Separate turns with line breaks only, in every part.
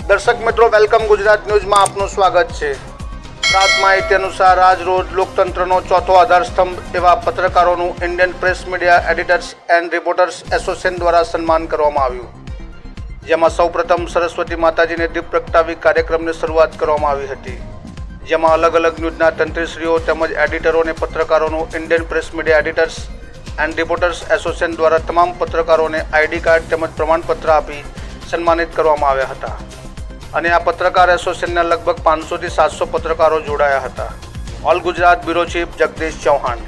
દર્શક મિત્રો, વેલકમ ગુજરાત ન્યૂઝમાં આપનું સ્વાગત છે। પ્રાપ્ત માહિતી અનુસાર આજ રોજ લોકતંત્રનો ચોથો આધારસ્તંભ એવા પત્રકારોનું Indian press media editors and reporters association દ્વારા સન્માન કરવામાં આવ્યું, જેમાં સૌપ્રથમ સરસ્વતી માતાજીને દીપ પ્રગટાવી કાર્યક્રમની શરૂઆત કરવામાં આવી હતી, જેમાં અલગ અલગ ન્યૂઝના તંત્રીશ્રીઓ તેમજ એડિટરો અને પત્રકારોનું Indian press media editors and reporters association દ્વારા તમામ પત્રકારોને આઈડી કાર્ડ તેમજ પ્રમાણપત્ર આપી સન્માનિત કરવામાં આવ્યા હતા અને આ પત્રકાર એસોસિએશનના લગભગ 500 થી 700 પત્રકારો જોડાયા હતા। All Gujarat bureau chief Jagdish Chauhan.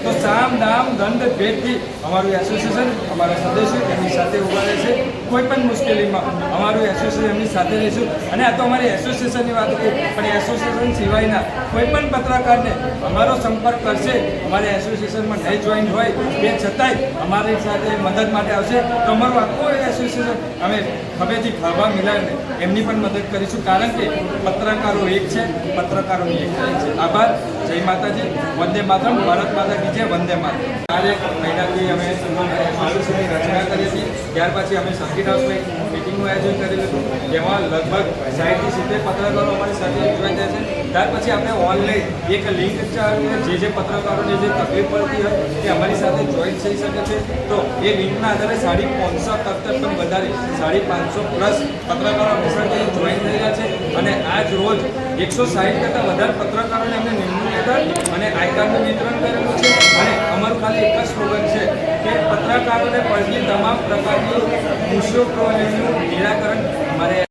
तो साम दाम दंड भेद थी अमरु एसोसिएशन अमरा सदस्य एमनी साथे उभा रहे छे। कोईपण मुश्केलीमां अमरु एसोसिएशन एमनी साथे रहीशुं अने आ तो अमारी एसोसिएशननी वात हती, पण एसोसिएशन सिवायना कोईपण पत्रकारने अमारो संपर्क करशे, अमारे एसोसिएशनमां नहीं जॉइन होय ते छतांय अमारी साथे मदद माटे आवशे तो अमारुं आखुं एसोसिएशन अमे खभेथी खभा मिलाવીને એમની પણ મદદ કરીશું, કારણ કે પત્રકારો એક છે, પત્રકારોની એકતા છે। આભાર। જય માતાજી, વંદે માતરમ, ભારત માતા કી જય, વંદે માતરમ। આજે મહિનાથી અમે એસોસિએશનની રચના કરી હતી, ત્યાર પછી અમે સર્કિટ હાઉસમાં મિટિંગનું આયોજન કરેલું હતું, જેમાં લગભગ 60 થી 70 પત્રકારો અમારી સાથે જોડાઈ જાય છે। ત્યાર પછી આપણે ઓનલાઈન એક લિંક ચાલીને જે પત્રકારોને જે તકલીફ પડતી હોય તે અમારી સાથે જોઈન થઈ શકે છે। તો એ લિંકના આધારે 550 કરતાં પણ વધારે 550 પ્લસ પત્રકારો અમારી સાથે જોઈન થઈ રહ્યા છે અને આજ રોજ 160 કરતાં વધારે પત્રકારોને અમને નિમણૂક હેઠળ અને આઈ કાર્ડનું વિતરણ કરેલું છે અને અમારું ખાલી એક જ સ્લોગન છે કે પત્રકારોને પડતી તમામ પ્રકારની મુશ્કેલીઓનું નિરાકરણ અમારે